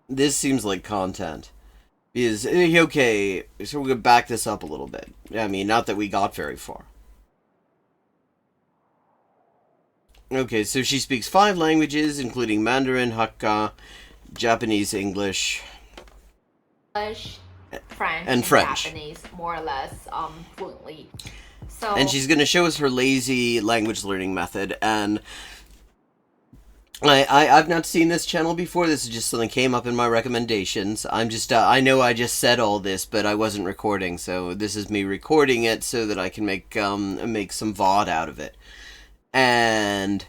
This seems like content. Is okay, so we're gonna back this up a little bit. I mean, not that we got very far. Okay, so she speaks 5 languages, including Mandarin, Hakka, Japanese, English, English, French, and and French. Japanese more or less fluently. And So she's going to show us her lazy language learning method. And I've not seen this channel before. This is just something that came up in my recommendations. I know I just said all this, but I wasn't recording, so this is me recording it so that I can make some VOD out of it. And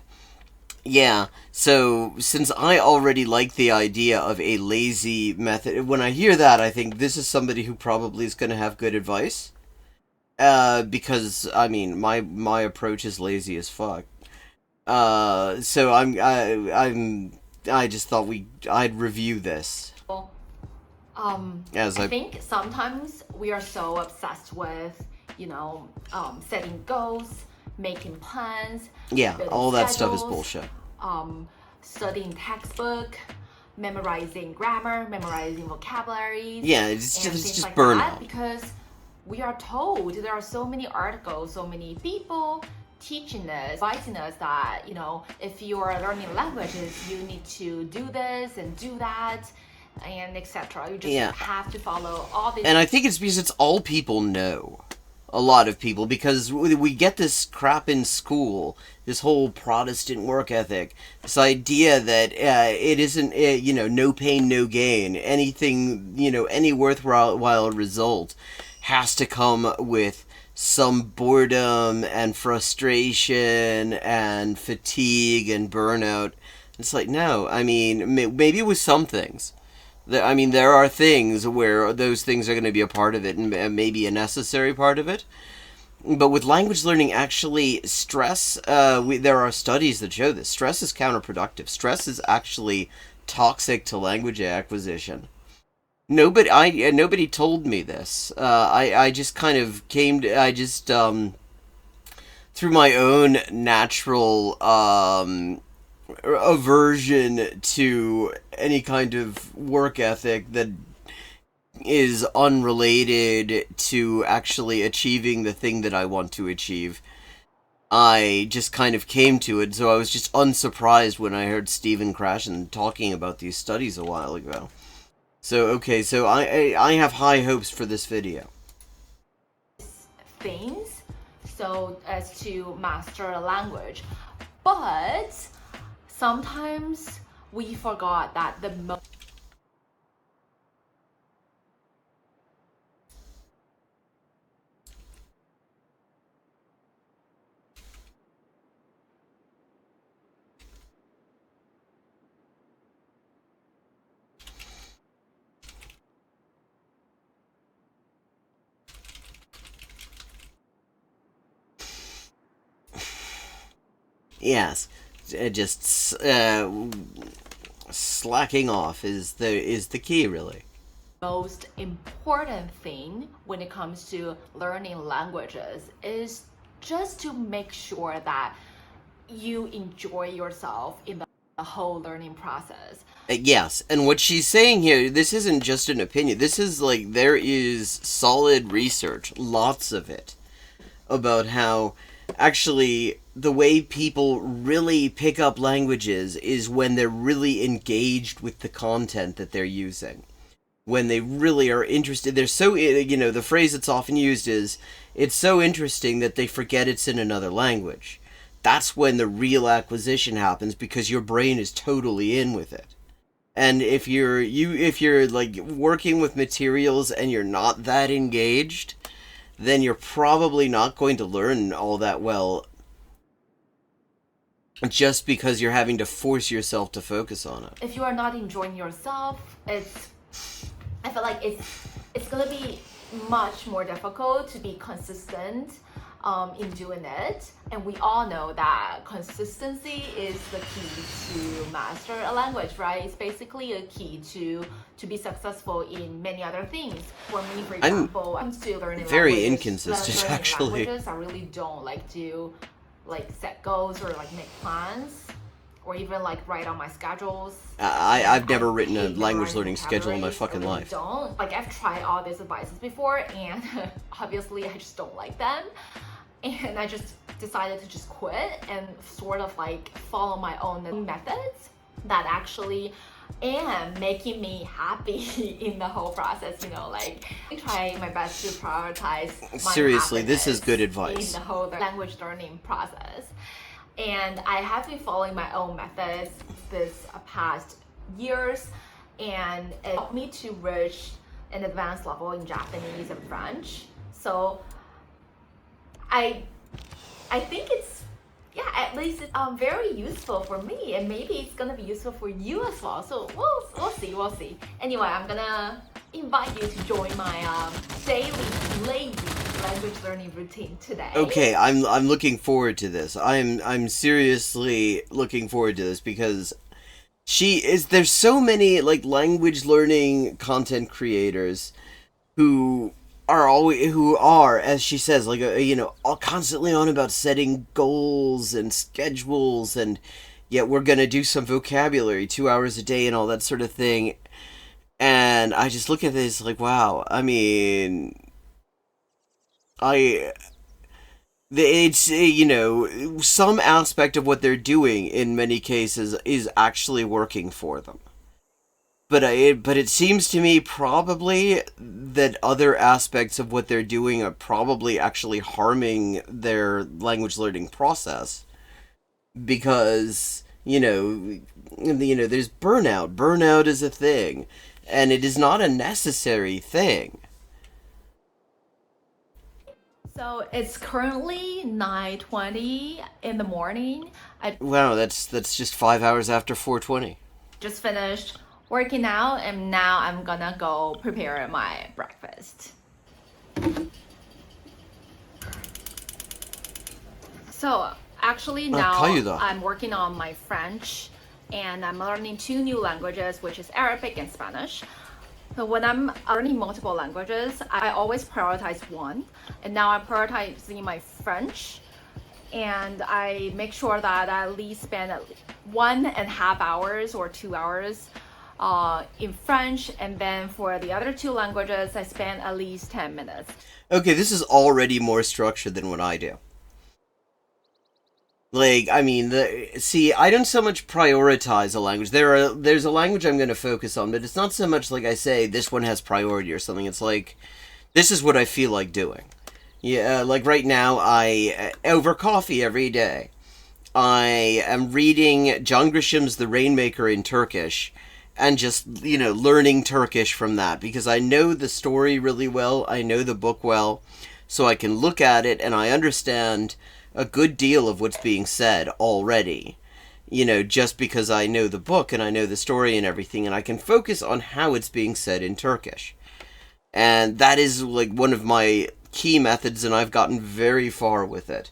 yeah, so since I already like the idea of a lazy method, when I hear that, I think this is somebody who probably is going to have good advice. Because I mean, my approach is lazy as fuck. So I just thought I'd review this as I I think sometimes we are so obsessed with, setting goals, making plans, yeah, building all that stuff is schedules, bullshit. um, studying textbook, memorizing grammar, memorizing vocabularies, Yeah, and it's things just like that burnout. because we are told there are so many articles, so many people teaching us, advising us that, if you are learning languages, you need to do this and do that and etc. You just Yeah, have to follow all these. and I think it's because it's all people know. A lot of people, because we get this crap in school, this whole Protestant work ethic, this idea that it isn't, no pain, no gain. Anything, any worthwhile result has to come with some boredom and frustration and fatigue and burnout. It's like, no, I mean, maybe with some things. I mean, there are things where those things are going to be a part of it and maybe a necessary part of it. But with language learning, actually, stress, there are studies that show this. Stress is counterproductive. Stress is actually toxic to language acquisition. Nobody told me this. I just kind of I just, through my own natural, aversion to any kind of work ethic that is unrelated to actually achieving the thing that I want to achieve. I just kind of came to it, so I was just unsurprised when I heard Stephen Krashen talking about these studies a while ago. So okay, so I have high hopes for this video. Things so as to master a language, but sometimes we forgot that the most Yes, just slacking off is the key, really. most important thing when it comes to learning languages is just to make sure that you enjoy yourself in the whole learning process. Yes, and what she's saying here, this isn't just an opinion. This is like there is solid research, lots of it, about how actually the way people really pick up languages is when they're really engaged with the content that they're using. When they really are interested, they're so, the phrase that's often used is, it's so interesting that they forget it's in another language. That's when the real acquisition happens because your brain is totally in with it. And if you're like working with materials and you're not that engaged, then you're probably not going to learn all that well just because you're having to force yourself to focus on it. If you are not enjoying yourself, I feel like it's gonna be much more difficult to be consistent in doing it. And we all know that consistency is the key to master a language, right? It's basically a key to be successful in many other things. For me, for I'm example, I'm still very inconsistent, learning actually. languages. I really don't like to set goals or like make plans. or even like write on my schedules. I've never written a hate language memorizing learning schedule in my vocabularies. fucking I really life. Don't like. I've tried all these advices before, and obviously I just don't like them. And I just decided to just quit and sort of like follow my own methods that actually am making me happy in the whole process, you know, like I try my best to prioritize my Seriously, this is good happiness advice. in the whole language learning process. And I have been following my own methods this past years, and it helped me to reach an advanced level in Japanese and French. So I think it's, yeah, at least it's very useful for me, and maybe it's gonna be useful for you as well. So we'll see. Anyway, I'm gonna invite you to join my daily lazy language learning routine today. Okay, I'm looking forward to this. I'm seriously looking forward to this because there's so many like language learning content creators who are, as she says, like all constantly on about setting goals and schedules, and yet we're gonna do some vocabulary 2 hours a day and all that sort of thing. And I just look at this like, wow. I mean, it's some aspect of what they're doing in many cases is actually working for them. But it seems to me probably that other aspects of what they're doing are probably actually harming their language learning process, because there's burnout. Burnout is a thing, and it is not a necessary thing. So it's currently 9:20 in the morning. I Wow, that's just 5 hours after 4:20. just finished working out, and now I'm gonna go prepare my breakfast. So actually now I'm working on my French, and I'm learning 2 new languages, which is Arabic and Spanish. So when I'm learning multiple languages, I always prioritize one, and now I'm prioritizing my French, and I make sure that I at least spend 1.5 hours or 2 hours in French, and then for the other 2 languages, I spend at least 10 minutes. Okay, this is already more structured than what I do. Like, I mean, I don't so much prioritize a language. There's a language I'm going to focus on, but it's not so much like I say this one has priority or something. It's like, this is what I feel like doing. Yeah, like right now, over coffee every day, I am reading John Grisham's The Rainmaker in Turkish, and just, learning Turkish from that, because I know the story really well, I know the book well, so I can look at it and I understand a good deal of what's being said already, just because I know the book and I know the story and everything, and I can focus on how it's being said in Turkish. And that is, like, one of my key methods, and I've gotten very far with it.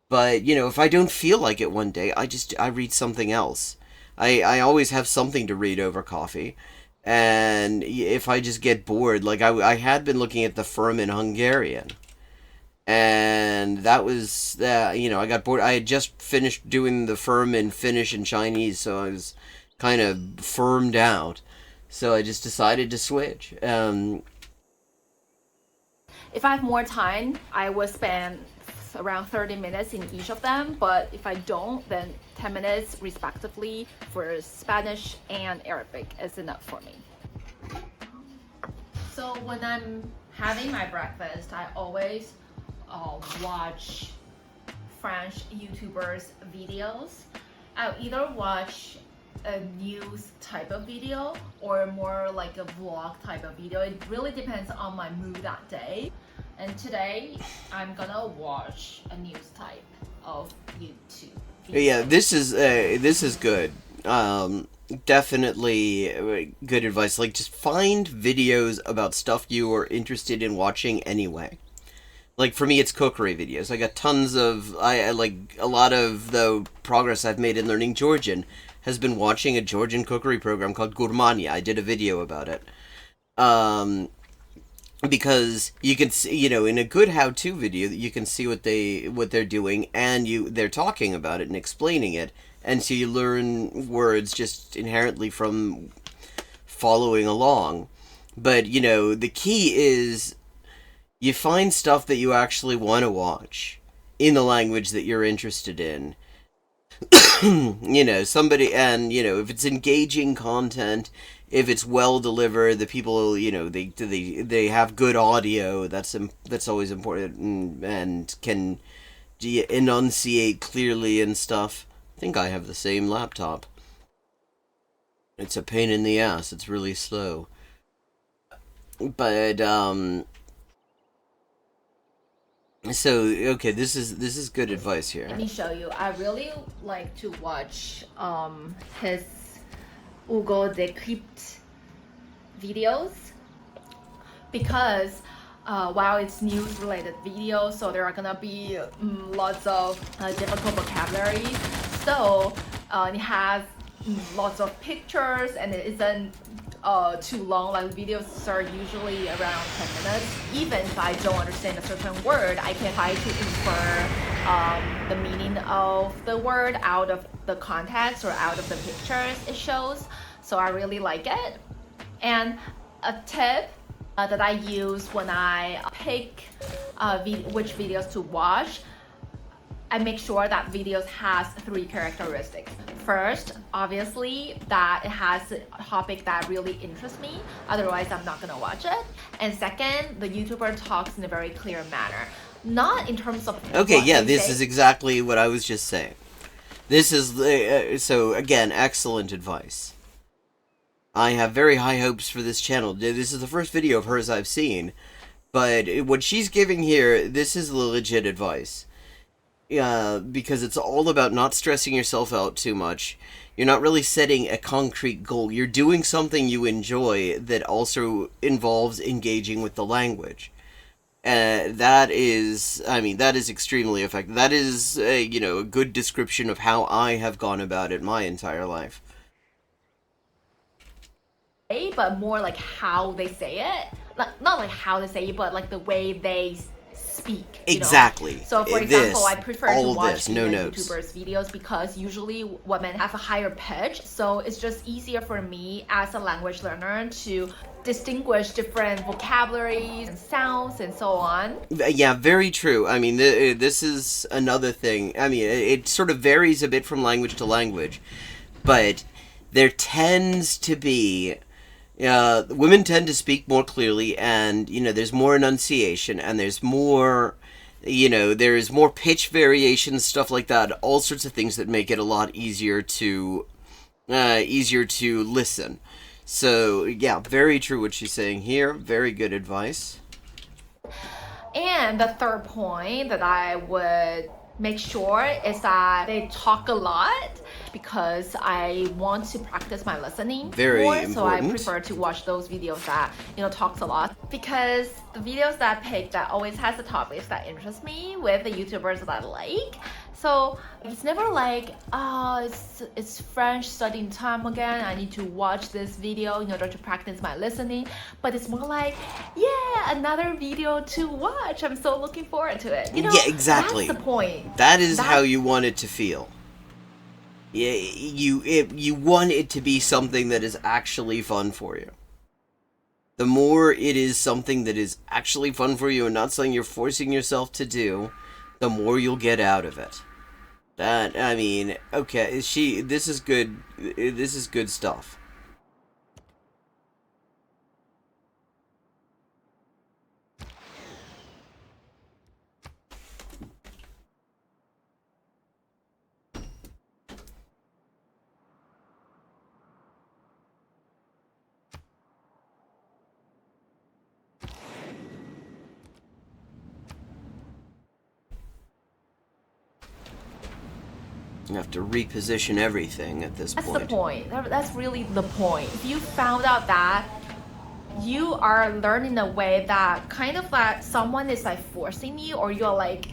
But, if I don't feel like it one day, I read something else. I always have something to read over coffee. And if I just get bored, like I had been looking at the firm in Hungarian. And that was, I got bored. I had just finished doing the firm in Finnish and Chinese, so I was kind of firmed out. So I just decided to switch. If I have more time, I will spend around 30 minutes in each of them, but if I don't, then 10 minutes respectively for Spanish and Arabic is enough for me. So when I'm having my breakfast, I always watch French YouTubers' videos. I'll either watch a news type of video or more like a vlog type of video. It really depends on my mood that day. And today I'm gonna watch a news type of YouTube video. Yeah, this is good. Definitely good advice. Like, just find videos about stuff you are interested in watching anyway. Like, for me, it's cookery videos. I got tons of... I like, a lot of the progress I've made in learning Georgian has been watching a Georgian cookery program called Gurmania. I did a video about it. Because you can see, in a good how-to video, you can see what they're doing, and they're talking about it and explaining it, and so you learn words just inherently from following along. But, you know, the key is you find stuff that you actually want to watch in the language that you're interested in. You know, somebody, and, you know, if it's engaging content, if it's well delivered, the people, you know, they have good audio, that's always important, and can enunciate clearly and stuff. I think I have the same laptop. It's a pain in the ass, it's really slow. But, so, okay, this is good advice here. Let me show you. I really like to watch his Hugo Decrypt videos because while it's news related videos, so there are gonna be lots of difficult vocabulary. So it has lots of pictures and it isn't too long. Like videos are usually around 10 minutes. Even if I don't understand a certain word, I can try to infer the meaning of the word out of the context or out of the pictures it shows. So I really like it. And a tip that I use when I pick which videos to watch, I make sure that videos has 3 characteristics. First, obviously, that it has a topic that really interests me. Otherwise, I'm not gonna watch it. And second, the YouTuber talks in a very clear manner. Not in terms of okay, yeah, this say. is exactly what I was just saying. This is, so again, excellent advice. I have very high hopes for this channel. This is the first video of hers I've seen. But what she's giving here, this is legit advice. Because it's all about not stressing yourself out too much. You're not really setting a concrete goal. You're doing something you enjoy that also involves engaging with the language. That is extremely effective. That is, you know, a good description of how I have gone about it my entire life. But more like how they say it. Not like how they say it, but like the way they speak. Exactly. So for example, I prefer to watch YouTubers' videos because usually women have a higher pitch, so it's just easier for me as a language learner to distinguish different vocabularies and sounds and so on. Yeah, very true. I mean, this is another thing. I mean, it sort of varies a bit from language to language, but there tends to be women tend to speak more clearly, and, you know, there's more enunciation, and there's more, you know, there's more pitch variations, stuff like that, all sorts of things that make it a lot easier to listen. So, yeah, very true what she's saying here. Very good advice. And the third point that I would make sure is that they talk a lot because I want to practice my listening more. Important. So I prefer to watch those videos that, you know, talks a lot, because the videos that I pick that always has the topics that interest me with the YouTubers that I like. So it's never like, oh, it's French studying time again, I need to watch this video in order to practice my listening. But it's more like, yeah, another video to watch. I'm so looking forward to it. You know, yeah, exactly. That's the point. That is how you want it to feel. Yeah, you want it to be something that is actually fun for you. The more it is something that is actually fun for you and not something you're forcing yourself to do, the more you'll get out of it. That, I mean, okay, this is good. This is good stuff. You have to reposition everything at this point. That's the point. That's really the point. If you found out that you are learning in a way that kind of like someone is like forcing you, or you're like,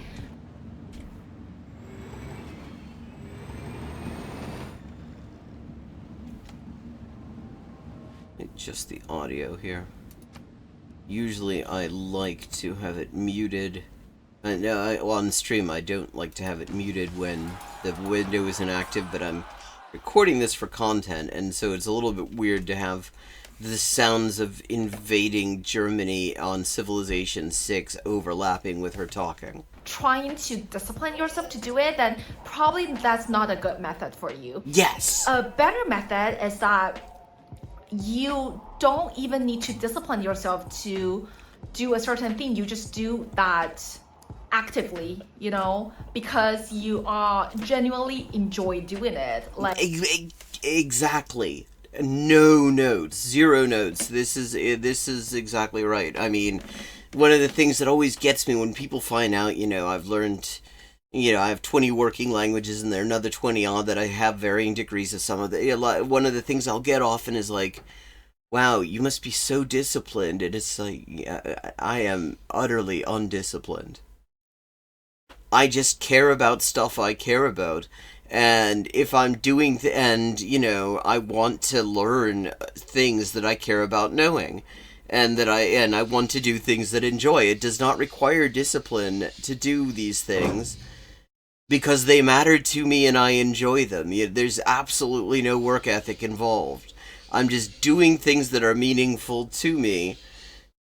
just the audio here. Usually I like to have it muted I know, on stream, I don't like to have it muted when the window isn't active, but I'm recording this for content, and so it's a little bit weird to have the sounds of invading Germany on Civilization 6 overlapping with her talking. Trying to discipline yourself to do it, then probably that's not a good method for you. Yes! A better method is that you don't even need to discipline yourself to do a certain thing. You just do that actively, because you are genuinely enjoy doing it. Like exactly. No notes, 0 notes. This is exactly right. I mean, one of the things that always gets me when people find out, I've learned, I have 20 working languages and there are another 20 on that I have varying degrees of some of the. One of the things I'll get often is like, wow, you must be so disciplined. And it's like, I am utterly undisciplined. I just care about stuff I care about. And if I'm doing, I want to learn things that I care about knowing. And I want to do things that enjoy. It does not require discipline to do these things. Because they matter to me and I enjoy them. There's absolutely no work ethic involved. I'm just doing things that are meaningful to me.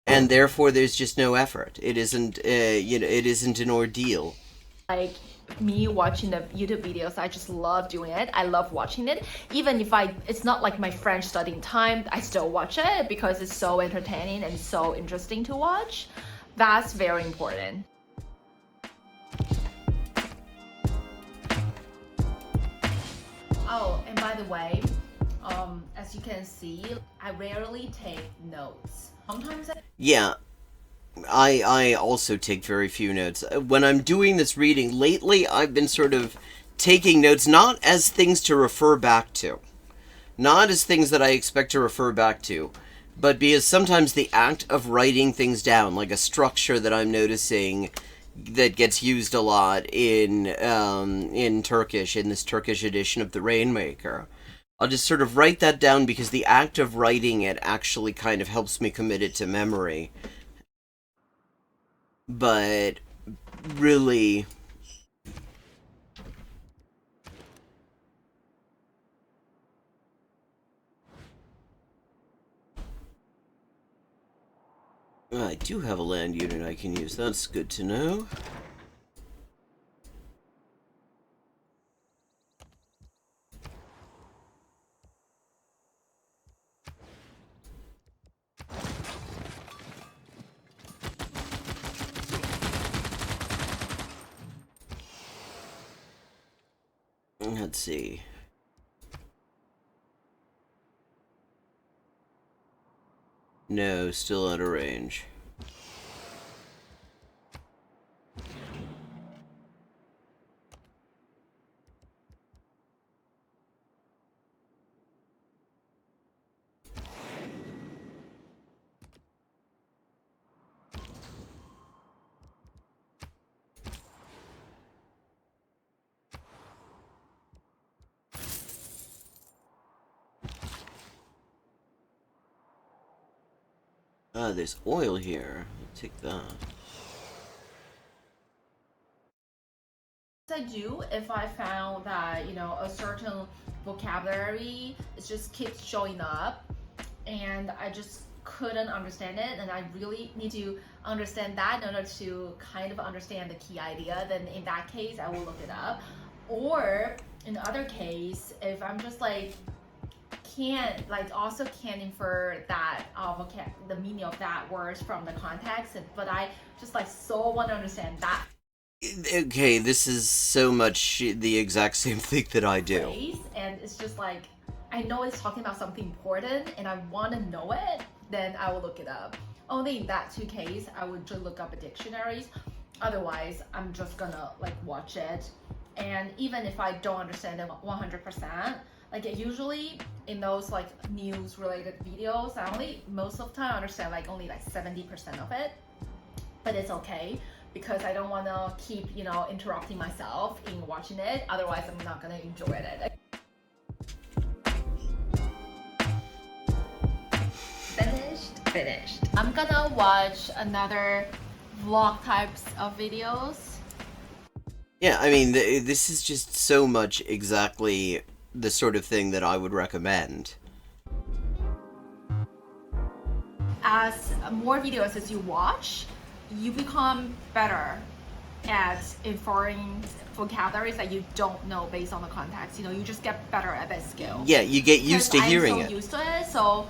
And therefore there's just no effort. It isn't, it isn't an ordeal. Like me watching the YouTube videos, I just love doing it. I love watching it. Even if it's not like my French studying time, I still watch it because it's so entertaining and so interesting to watch. That's very important. Oh, and by the way, as you can see, I rarely take notes. Sometimes Yeah. I also take very few notes. When I'm doing this reading, lately I've been sort of taking notes not as things to refer back to. Not as things that I expect to refer back to. But because sometimes the act of writing things down, like a structure that I'm noticing that gets used a lot in Turkish, in this Turkish edition of the Rainmaker, I'll just sort of write that down because the act of writing it actually kind of helps me commit it to memory. But really, I do have a land unit I can use. That's good to know. Let's see. No, still out of range. Ah, there's oil here. I'll take that. I do if I found that a certain vocabulary it just keeps showing up and I just couldn't understand it and I really need to understand that in order to kind of understand the key idea, then in that case I will look it up. Or in the other case, if I'm just like can't infer that the meaning of that words from the context, but I just so want to understand that. Okay, this is so much the exact same thing that I do. And it's just like, I know it's talking about something important and I want to know it, then I will look it up. Only in that two cases, I would just look up dictionaries. Otherwise, I'm just gonna watch it. And even if I don't understand it 100%, usually in those news related videos, I most of the time understand only 70% of it. But it's okay because I don't want to keep interrupting myself in watching it. Otherwise, I'm not gonna enjoy it. Finished. I'm gonna watch another vlog types of videos. Yeah, I mean, this is just so much exactly the sort of thing that I would recommend. As more videos as you watch, you become better at inferring vocabularies that you don't know based on the context. You know, you just get better at that skill. Yeah, you get used to hearing I'm so used to it, so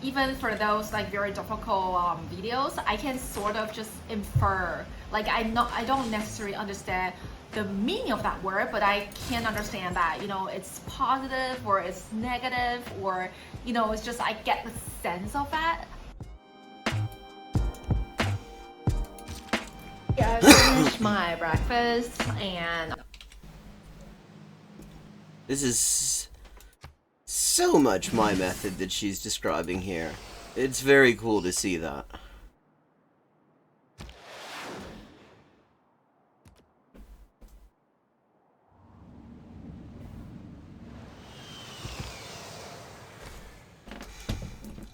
even for those like very difficult videos, I can sort of just infer. Like I don't necessarily understand the meaning of that word, but I can understand that, you know, it's positive or it's negative, or, you know, it's just I get the sense of that. Yeah, I finished my breakfast and This is so much my method that she's describing here. It's very cool to see that.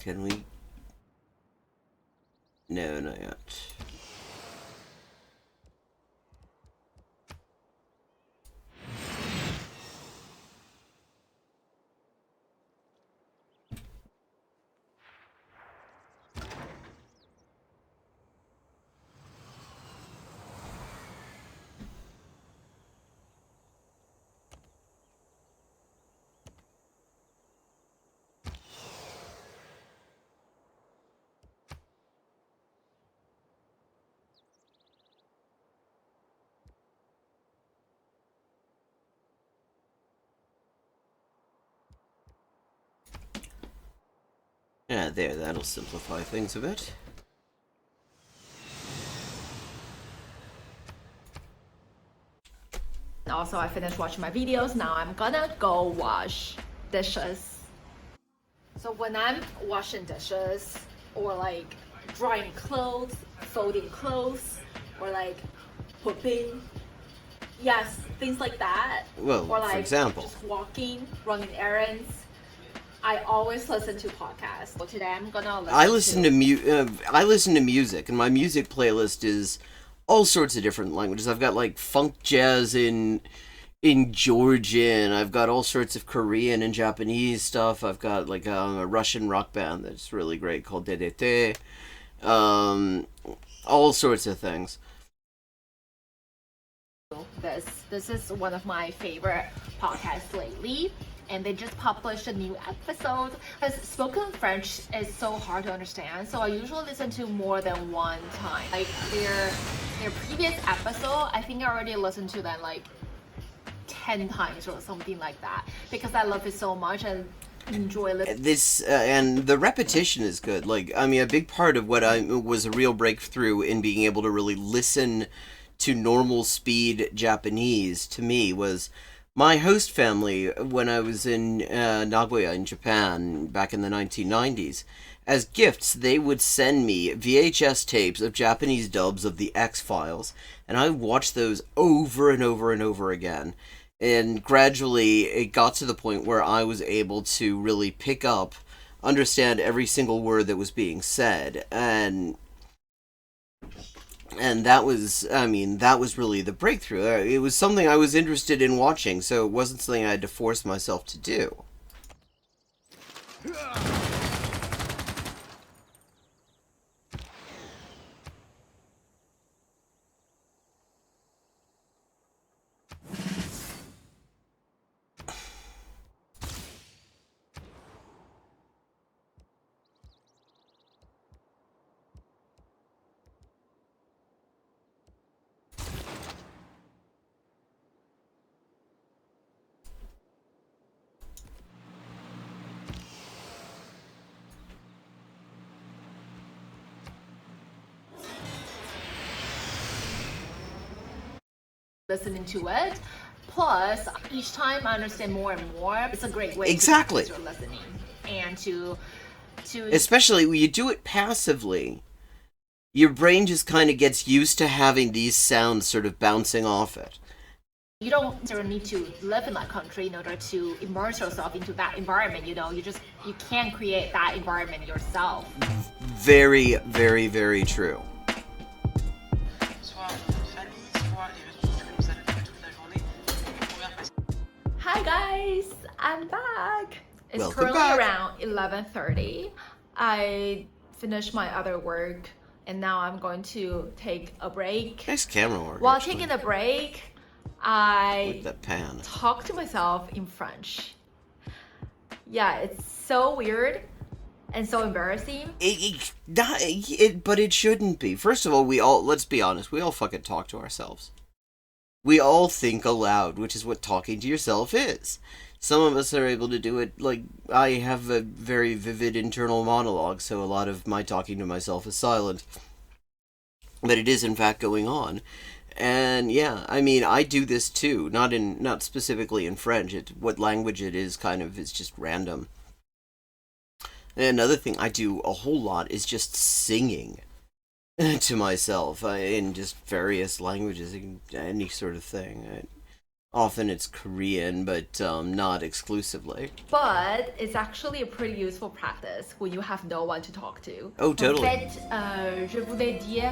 Can we? No, not yet. Yeah, there, that'll simplify things a bit. also I finished watching my videos. Now I'm gonna go wash dishes. So when I'm washing dishes or like drying clothes, folding clothes, or like whipping, yes, things like that. Well, or like for example, just walking, running errands, I always listen to podcasts. So today I'm gonna listen I listen to music, and my music playlist is all sorts of different languages. I've got like funk jazz in Georgian. I've got all sorts of Korean and Japanese stuff. I've got like a Russian rock band that's really great called DDT. All sorts of things. This is one of my favorite podcasts lately, and they just published a new episode. Because spoken French is so hard to understand, so I usually listen to more than one time. Like their previous episode, I think I already listened to them like 10 times or something like that, because I love it so much and enjoy listening. This and the repetition is good. Like, I mean, a big part of what I was a real breakthrough in being able to really listen to normal speed Japanese to me was my host family when I was in Nagoya in Japan back in the 1990s. As gifts, they would send me VHS tapes of Japanese dubs of the X-Files, and I watched those over and over and over again. And gradually, it got to the point where I was able to really pick up, understand every single word that was being said, and that was, I mean, that was really the breakthrough. It was something I was interested in watching, so it wasn't something I had to force myself to do. Listening to it. Plus, each time I understand more and more. It's a great way Exactly. to practice your listening and to Especially when you do it passively, your brain just kind of gets used to having these sounds sort of bouncing off it. you don't necessarily need to live in that country in order to immerse yourself into that environment. You know, you can create that environment yourself. Very, very, very true. Hi guys, I'm back. It's Welcome currently back. around 11:30. I finished my other work and now I'm going to take a break. Nice camera work. While actually. taking a break, I like I that pan. talk to myself in French. Yeah, it's so weird and so embarrassing. But it shouldn't be. First of all, let's be honest, we all fucking talk to ourselves. We all think aloud, which is what talking to yourself is. Some of us are able to do it, like, I have a very vivid internal monologue, so a lot of my talking to myself is silent. But it is, in fact, going on. And yeah, I mean, I do this too. Not specifically in French. What language it is kind of is just random. And another thing I do a whole lot is just singing to myself in just various languages, any sort of thing. Often it's Korean, but not exclusively. But it's actually a pretty useful practice when you have no one to talk to. Oh, totally. En fait, je voulais dire,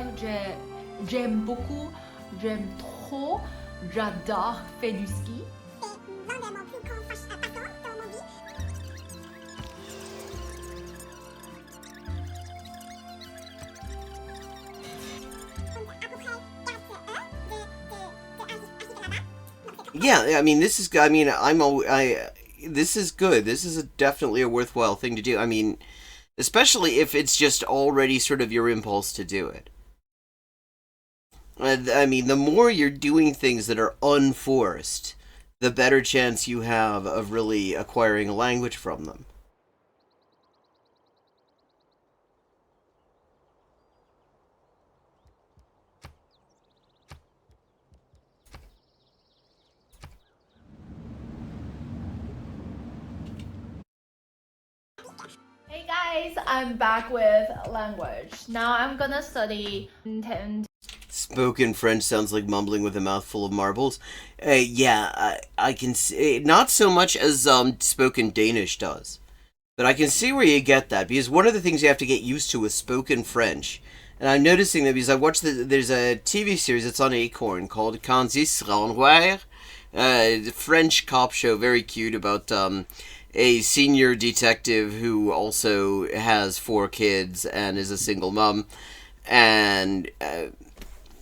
j'aime beaucoup, j'aime trop, j'adore faire du ski. C'est l'un de mon plus grands passe-temps dans mon vie. Und à peu près 4 heures de là-bas. Yeah, I mean, this is good. This is definitely a worthwhile thing to do. I mean, especially if it's just already sort of your impulse to do it. I mean, the more you're doing things that are unforced, the better chance you have of really acquiring a language from them. Hey guys, I'm back with language. Now I'm gonna study intent. Spoken French sounds like mumbling with a mouthful of marbles. I can see, not so much as spoken Danish does. But I can see where you get that, because one of the things you have to get used to with spoken French, and I'm noticing that because I watched there's a TV series that's on Acorn called Quand ils renvoient, French cop show, very cute, about a senior detective who also has 4 kids and is a single mom, and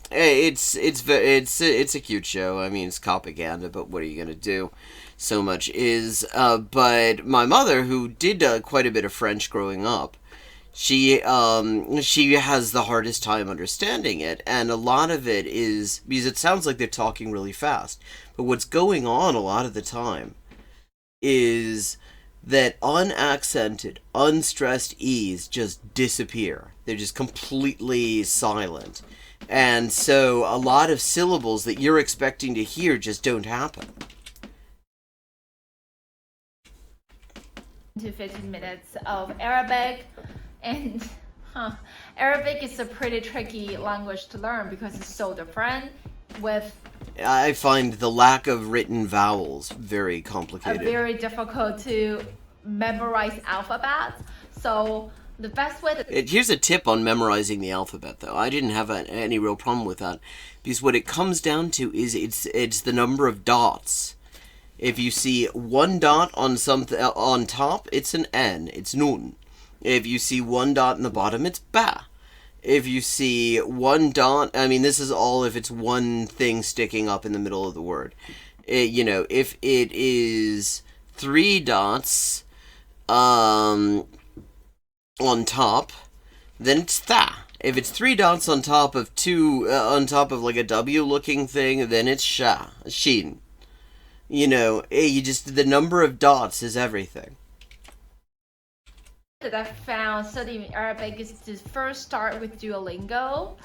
it's a cute show. I mean, it's propaganda, but what are you gonna do? So much is, but my mother, who did quite a bit of French growing up, she has the hardest time understanding it, and a lot of it is because it sounds like they're talking really fast, but what's going on a lot of the time is that unaccented, unstressed E's just disappear. They're just completely silent. And so a lot of syllables that you're expecting to hear just don't happen. To 15 minutes of Arabic, and Arabic is a pretty tricky language to learn because it's so different, with I find the lack of written vowels very complicated. very difficult to memorize alphabet. So the best way to Here's a tip on memorizing the alphabet, though. I didn't have any real problem with that, because what it comes down to is it's the number of dots. If you see 1 dot on something on top, it's an N. It's nun. If you see 1 dot in the bottom, it's ba. If you see 1 dot, I mean, this is all if it's one thing sticking up in the middle of the word. If it is 3 dots on top, then it's tha. If it's 3 dots on top of like a W looking thing, then it's sha, shin. The number of dots is everything. that I found studying Arabic is to first start with Duolingo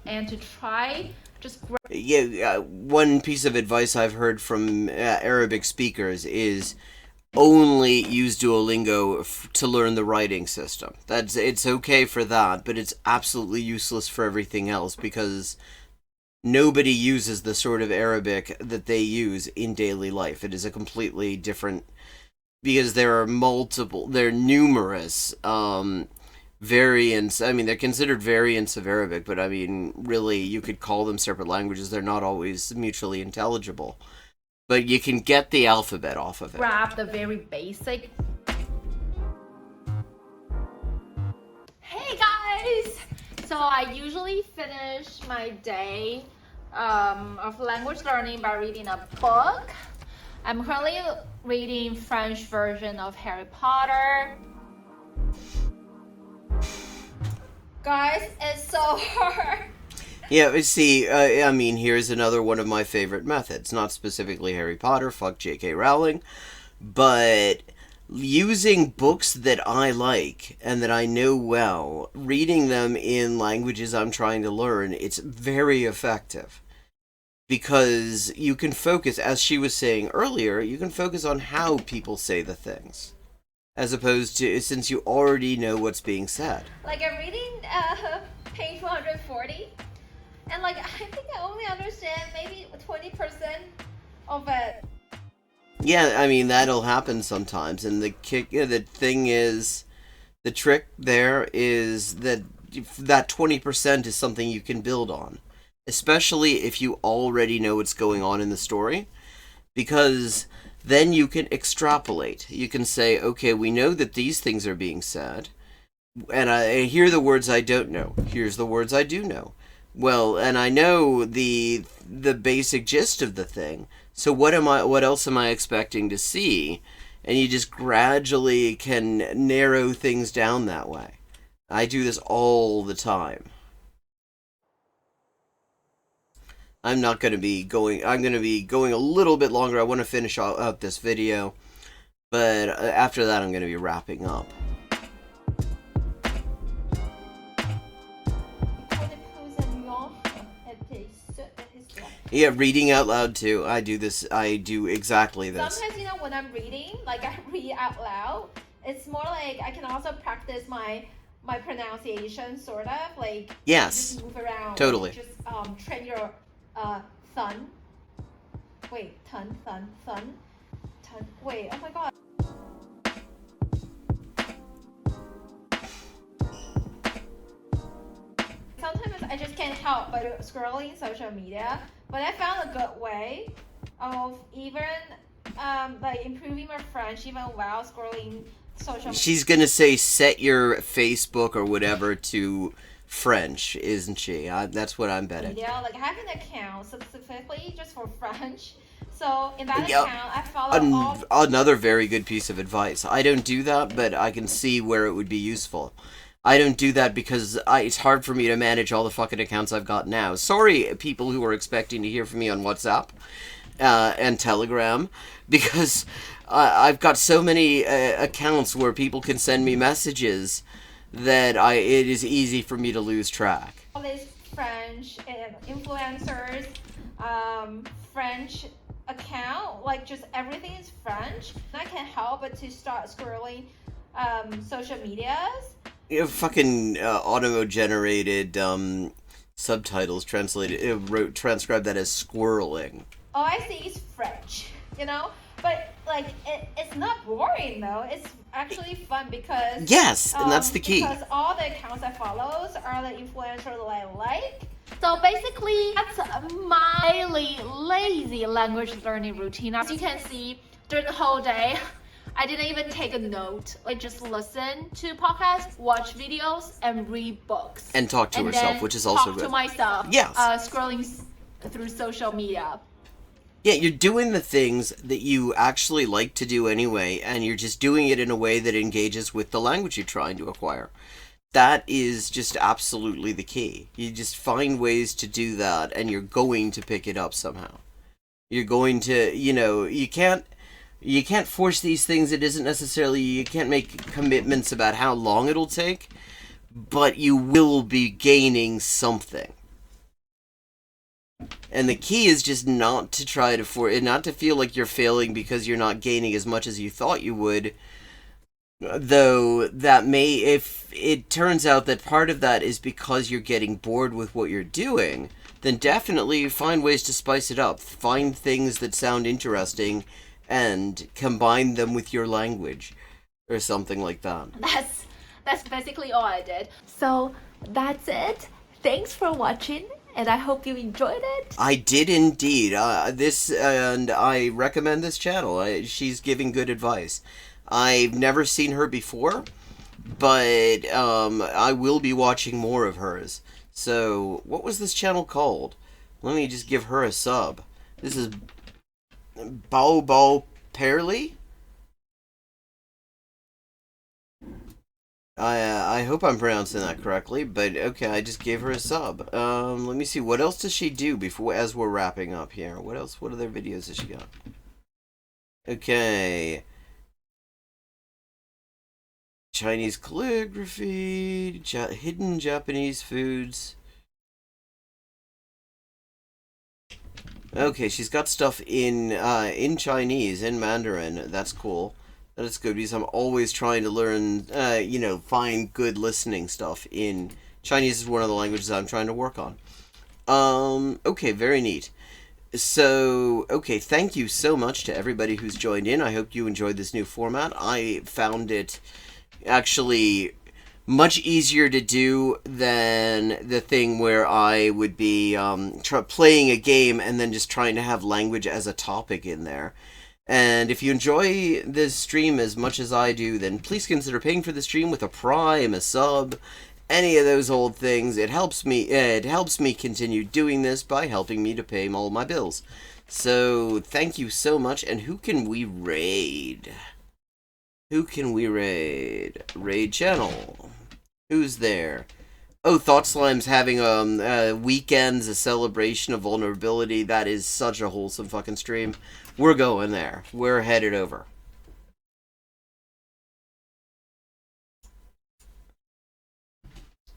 and to try just One piece of advice I've heard from Arabic speakers is only use Duolingo to learn the writing system. It's okay for that, but it's absolutely useless for everything else, because nobody uses the sort of Arabic that they use in daily life. It is a completely different, because there are numerous variants. I mean, they're considered variants of Arabic, but I mean, really, you could call them separate languages. They're not always mutually intelligible. But you can get the alphabet off of it. Grab the very basic. Hey guys! So I usually finish my day of language learning by reading a book. I'm currently reading French version of Harry Potter. Guys, it's so hard. Yeah, see, I mean, here's another one of my favorite methods. Not specifically Harry Potter, fuck J.K. Rowling, but using books that I like and that I know well, reading them in languages I'm trying to learn, it's very effective. Because you can focus, as she was saying earlier, you can focus on how people say the things. As opposed to, since you already know what's being said. Like I'm reading page 140. And like, I think I only understand maybe 20% of it. Yeah, I mean, that'll happen sometimes. And the thing is, the trick there is that 20% is something you can build on. Especially if you already know what's going on in the story. Because then you can extrapolate. You can say, okay, we know that these things are being said. And I hear the words I don't know. Here's the words I do know. Well, and I know the basic gist of the thing. So what else am I expecting to see? And you just gradually can narrow things down that way. I do this all the time. I'm going to be going a little bit longer. I want to finish out this video. But after that, I'm going to be wrapping up. Yeah, reading out loud too. I do exactly this. Sometimes, you know, when I'm reading, like I read out loud, it's more like I can also practice my pronunciation, sort of. Like, yes, just move around. Totally. Like, just train your thun. Wait, thun. Wait, oh my god. Sometimes I just can't help but scrolling social media. But I found a good way of even like improving my French even while scrolling social media. She's gonna say set your Facebook or whatever to French, isn't she? That's what I'm betting. Yeah, like I have an account specifically just for French. So in that account, I follow another very good piece of advice. I don't do that, but I can see where it would be useful. I don't do that because it's hard for me to manage all the fucking accounts I've got now. Sorry, people who are expecting to hear from me on WhatsApp and Telegram, because I've got so many accounts where people can send me messages that it is easy for me to lose track. All these French influencers, French account, like just everything is French. I can't help but to start scrolling social medias. Fucking auto-generated subtitles transcribe that as squirreling. All I see is French, you know? But like it's not boring though. It's actually fun because yes, and that's the key. Because all the accounts I follow are the influencers that I like. So basically, that's my lazy language learning routine. As you can see, during the whole day, I didn't even take a note. I just listen to podcasts, watch videos, and read books. And talk to herself, which is also good. Talk to myself. Yes. Scrolling through social media. Yeah, you're doing the things that you actually like to do anyway, and you're just doing it in a way that engages with the language you're trying to acquire. That is just absolutely the key. You just find ways to do that, and you're going to pick it up somehow. You're going to, you can't force these things. It isn't necessarily, you can't make commitments about how long it'll take, but you will be gaining something. And the key is just not to not to feel like you're failing because you're not gaining as much as you thought you would. Though that may, if it turns out that part of that is because you're getting bored with what you're doing, then definitely find ways to spice it up. Find things that sound interesting and combine them with your language or something like that. That's basically all I did. So that's it. Thanks for watching, and I hope you enjoyed it. I did indeed. And I recommend this channel. She's giving good advice. I've never seen her before, but I will be watching more of hers. So, what was this channel called? Let me just give her a sub. This is Baobaopearly? I hope I'm pronouncing that correctly, but okay, I just gave her a sub. Let me see, what else does she do before, as we're wrapping up here? What else, what other videos has she got? Okay. Chinese calligraphy, hidden Japanese foods. Okay, she's got stuff in Chinese, in Mandarin. That's cool. That is good because I'm always trying to learn, find good listening stuff in Chinese. Is one of the languages I'm trying to work on. Okay, very neat. So, okay, thank you so much to everybody who's joined in. I hope you enjoyed this new format. I found it actually much easier to do than the thing where I would be playing a game and then just trying to have language as a topic in there. And if you enjoy this stream as much as I do, then please consider paying for the stream with a Prime, a sub, any of those old things. It helps me continue doing this by helping me to pay all my bills. So thank you so much. And who can we raid? Who can we raid? Raid channel. Who's there? Oh, Thought Slime's having weekends, a celebration of vulnerability. That is such a wholesome fucking stream. We're going there. We're headed over.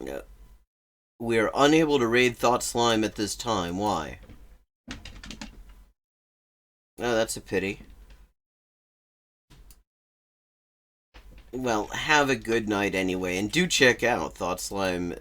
No. We're unable to raid Thought Slime at this time. Why? Oh, that's a pity. Well, have a good night anyway, and do check out Thought Slime